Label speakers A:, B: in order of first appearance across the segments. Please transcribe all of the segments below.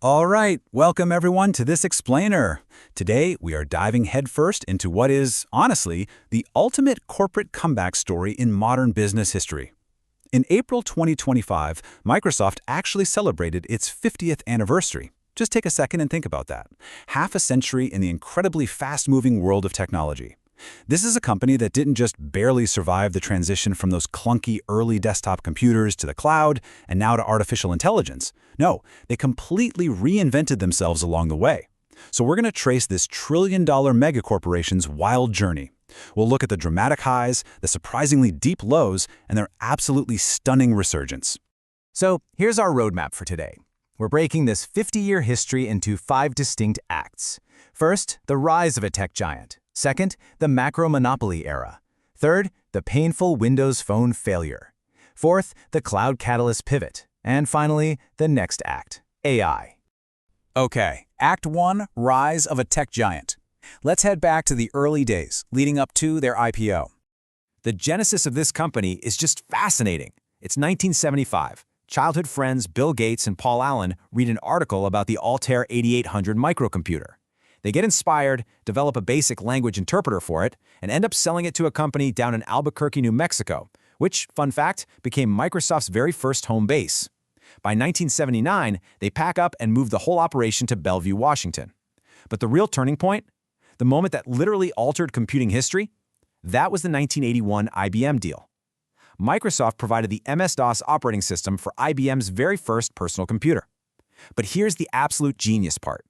A: All right, welcome everyone to this explainer. Today, we are diving headfirst into what is, honestly, the ultimate corporate comeback story in modern business history. In April 2025, Microsoft actually celebrated its 50th anniversary. Just take a second and think about that. Half a century in the incredibly fast-moving world of technology. This is a company that didn't just barely survive the transition from those clunky early desktop computers to the cloud and now to artificial intelligence. No, they completely reinvented themselves along the way. So we're going to trace this trillion-dollar megacorporation's wild journey. We'll look at the dramatic highs, the surprisingly deep lows, and their absolutely stunning resurgence.
B: So here's our roadmap for today. We're breaking this 50-year history into 5 distinct acts. First, the rise of a tech giant. Second, the macro monopoly era. Third, the painful Windows Phone failure. Fourth, the cloud catalyst pivot. And finally, the next act, AI.
A: Okay, Act 1, Rise of a Tech Giant. Let's head back to the early days, leading up to their IPO. The genesis of this company is just fascinating. It's 1975. Childhood friends Bill Gates and Paul Allen read an article about the Altair 8800 microcomputer. They get inspired, develop a basic language interpreter for it, and end up selling it to a company down in Albuquerque, New Mexico, which, fun fact, became Microsoft's very first home base. By 1979, they pack up and move the whole operation to Bellevue, Washington. But the real turning point, the moment that literally altered computing history, that was the 1981 IBM deal. Microsoft provided the MS-DOS operating system for IBM's very first personal computer. But here's the absolute genius part.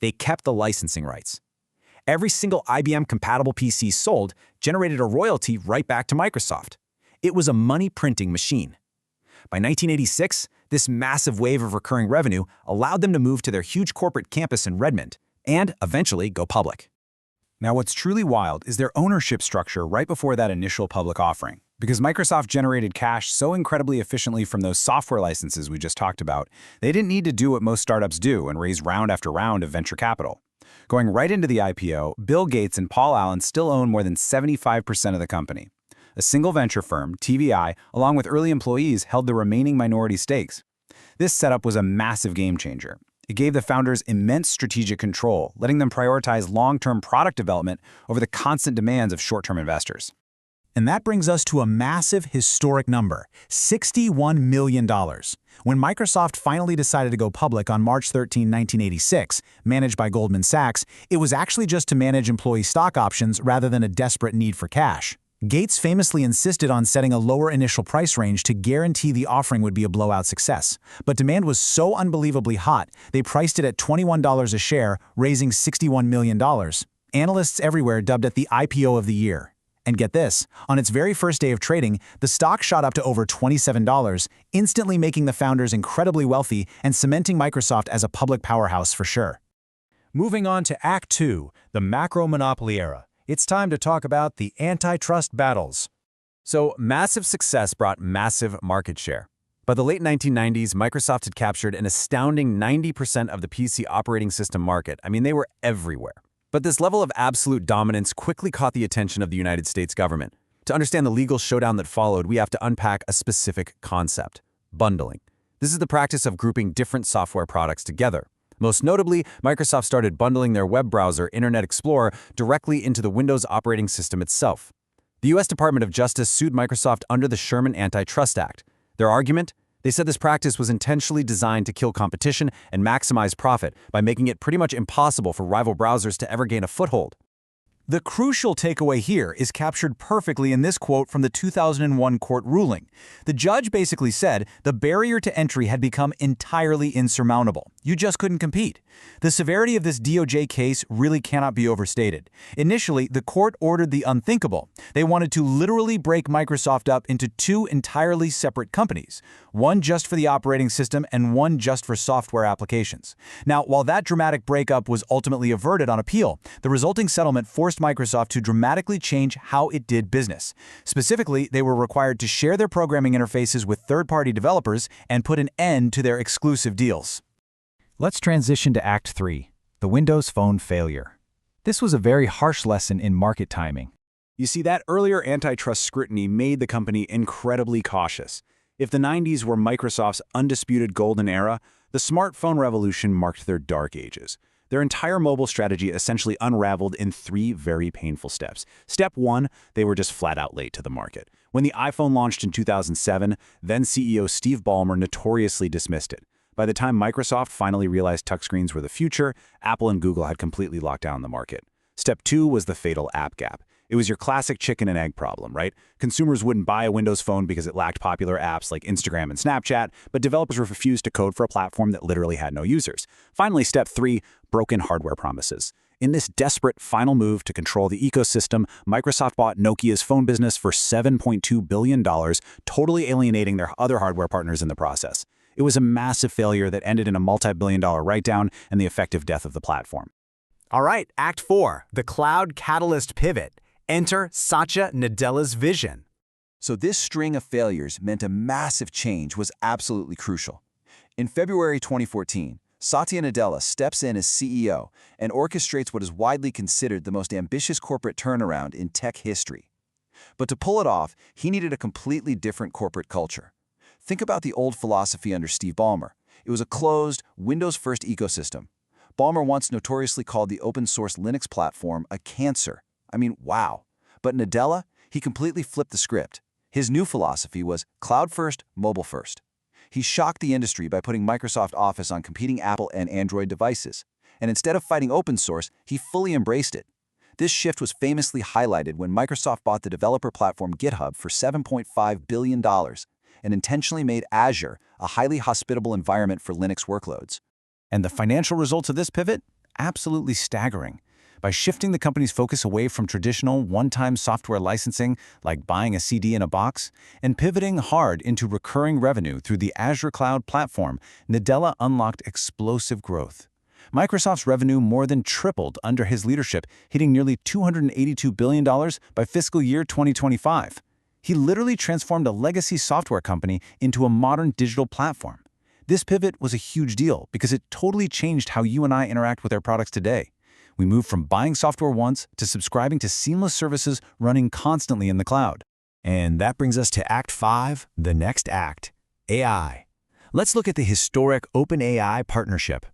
A: They kept the licensing rights. Every single IBM-compatible PC sold generated a royalty right back to Microsoft. It was a money-printing machine. By 1986, this massive wave of recurring revenue allowed them to move to their huge corporate campus in Redmond and eventually go public.
C: Now, what's truly wild is their ownership structure right before that initial public offering. Because Microsoft generated cash so incredibly efficiently from those software licenses we just talked about, they didn't need to do what most startups do and raise round after round of venture capital. Going right into the IPO, Bill Gates and Paul Allen still own more than 75% of the company. A single venture firm, TVI, along with early employees, held the remaining minority stakes. This setup was a massive game changer. It gave the founders immense strategic control, letting them prioritize long-term product development over the constant demands of short-term investors.
D: And that brings us to a massive historic number, $61 million. When Microsoft finally decided to go public on March 13, 1986, managed by Goldman Sachs, it was actually just to manage employee stock options rather than a desperate need for cash. Gates famously insisted on setting a lower initial price range to guarantee the offering would be a blowout success. But demand was so unbelievably hot, they priced it at $21 a share, raising $61 million. Analysts everywhere dubbed it the IPO of the year. And get this, on its very first day of trading, the stock shot up to over $27, instantly making the founders incredibly wealthy and cementing Microsoft as a public powerhouse for sure.
B: Moving on to Act 2, the macro monopoly era. It's time to talk about the antitrust battles. So, massive success brought massive market share. By the late 1990s, Microsoft had captured an astounding 90% of the PC operating system market. I mean, they were everywhere. But this level of absolute dominance quickly caught the attention of the United States government. To understand the legal showdown that followed, we have to unpack a specific concept: bundling. This is the practice of grouping different software products together. Most notably, Microsoft started bundling their web browser, Internet Explorer, directly into the Windows operating system itself. The U.S. Department of Justice sued Microsoft under the Sherman Antitrust Act. Their argument? They said this practice was intentionally designed to kill competition and maximize profit by making it pretty much impossible for rival browsers to ever gain a foothold.
D: The crucial takeaway here is captured perfectly in this quote from the 2001 court ruling. The judge basically said the barrier to entry had become entirely insurmountable. You just couldn't compete. The severity of this DOJ case really cannot be overstated. Initially, the court ordered the unthinkable. They wanted to literally break Microsoft up into 2 entirely separate companies, one just for the operating system and one just for software applications. Now, while that dramatic breakup was ultimately averted on appeal, the resulting settlement forced Microsoft to dramatically change how it did business. Specifically, they were required to share their programming interfaces with third-party developers and put an end to their exclusive deals.
C: Let's transition to Act 3, the Windows Phone failure. This was a very harsh lesson in market timing.
A: You see, that earlier antitrust scrutiny made the company incredibly cautious. If the 90s were Microsoft's undisputed golden era,
C: The smartphone revolution marked their dark ages. Their entire mobile strategy essentially unraveled in 3 very painful steps. Step 1, they were just flat out late to the market. When the iPhone launched in 2007, then CEO Steve Ballmer notoriously dismissed it. By the time Microsoft finally realized touchscreens were the future, Apple and Google had completely locked down the market. Step 2 was the fatal app gap. It was your classic chicken and egg problem, right? Consumers wouldn't buy a Windows phone because it lacked popular apps like Instagram and Snapchat, but developers refused to code for a platform that literally had no users. Finally, step 3, broken hardware promises. In this desperate final move to control the ecosystem, Microsoft bought Nokia's phone business for $7.2 billion, totally alienating their other hardware partners in the process. It was a massive failure that ended in a multi-billion-dollar write-down and the effective death of the platform.
B: All right, Act 4, the Cloud Catalyst Pivot. Enter Satya Nadella's vision.
D: So this string of failures meant a massive change was absolutely crucial. In February 2014, Satya Nadella steps in as CEO and orchestrates what is widely considered the most ambitious corporate turnaround in tech history. But to pull it off, he needed a completely different corporate culture. Think about the old philosophy under Steve Ballmer. It was a closed, Windows-first ecosystem. Ballmer once notoriously called the open-source Linux platform a cancer. I mean, wow. But Nadella, he completely flipped the script. His new philosophy was cloud-first, mobile-first. He shocked the industry by putting Microsoft Office on competing Apple and Android devices. And instead of fighting open source, he fully embraced it. This shift was famously highlighted when Microsoft bought the developer platform GitHub for $7.5 billion and intentionally made Azure a highly hospitable environment for Linux workloads.
C: And the financial results of this pivot? Absolutely staggering. By shifting the company's focus away from traditional one-time software licensing, like buying a CD in a box, and pivoting hard into recurring revenue through the Azure cloud platform, Nadella unlocked explosive growth. Microsoft's revenue more than tripled under his leadership, hitting nearly $282 billion by fiscal year 2025. He literally transformed a legacy software company into a modern digital platform. This pivot was a huge deal because it totally changed how you and I interact with our products today. We moved from buying software once to subscribing to seamless services running constantly in the cloud.
B: And that brings us to Act 5, the next act, AI. Let's look at the historic OpenAI partnership.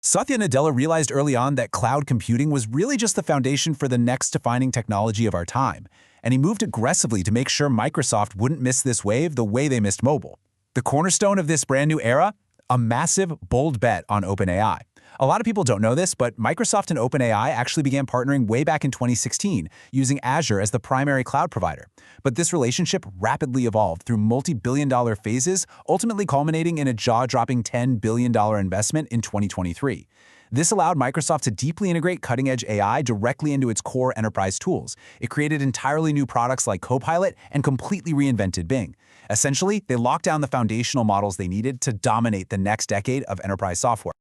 C: Satya Nadella realized early on that cloud computing was really just the foundation for the next defining technology of our time, and he moved aggressively to make sure Microsoft wouldn't miss this wave the way they missed mobile. The cornerstone of this brand new era? A massive, bold bet on OpenAI. A lot of people don't know this, but Microsoft and OpenAI actually began partnering way back in 2016, using Azure as the primary cloud provider. But this relationship rapidly evolved through multi-billion-dollar phases, ultimately culminating in a jaw-dropping $10 billion investment in 2023. This allowed Microsoft to deeply integrate cutting-edge AI directly into its core enterprise tools. It created entirely new products like Copilot and completely reinvented Bing. Essentially, they locked down the foundational models they needed to dominate the next decade of enterprise software.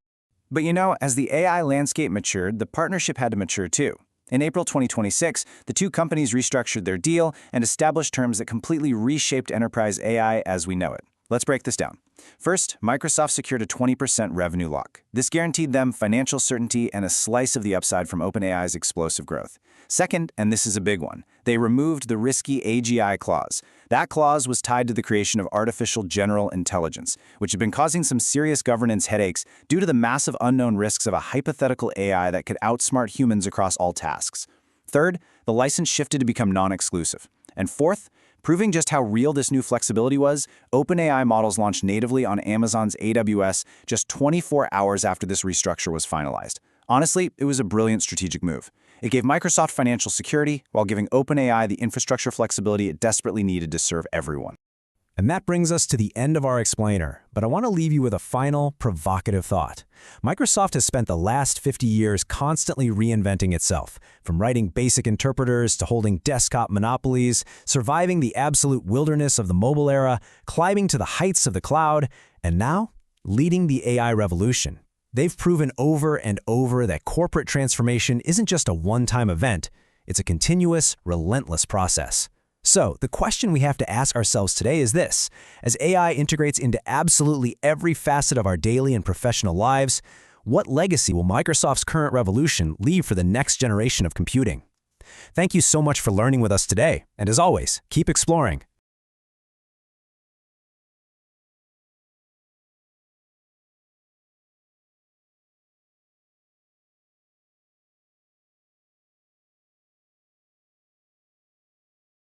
A: But you know, as the AI landscape matured, the partnership had to mature too. In April 2026, the two companies restructured their deal and established terms that completely reshaped enterprise AI as we know it. Let's break this down. First, Microsoft secured a 20% revenue lock. This guaranteed them financial certainty and a slice of the upside from OpenAI's explosive growth. Second, and this is a big one, they removed the risky AGI clause. That clause was tied to the creation of artificial general intelligence, which had been causing some serious governance headaches due to the massive unknown risks of a hypothetical AI that could outsmart humans across all tasks. Third, the license shifted to become non-exclusive. And fourth, proving just how real this new flexibility was, OpenAI models launched natively on Amazon's AWS just 24 hours after this restructure was finalized. Honestly, it was a brilliant strategic move. It gave Microsoft financial security while giving OpenAI the infrastructure flexibility it desperately needed to serve everyone.
B: And that brings us to the end of our explainer, but I want to leave you with a final, provocative thought. Microsoft has spent the last 50 years constantly reinventing itself, from writing basic interpreters to holding desktop monopolies, surviving the absolute wilderness of the mobile era, climbing to the heights of the cloud, and now leading the AI revolution. They've proven over and over that corporate transformation isn't just a one-time event, it's a continuous, relentless process. So, the question we have to ask ourselves today is this: as AI integrates into absolutely every facet of our daily and professional lives, what legacy will Microsoft's current revolution leave for the next generation of computing? Thank you so much for learning with us today, and as always, keep exploring.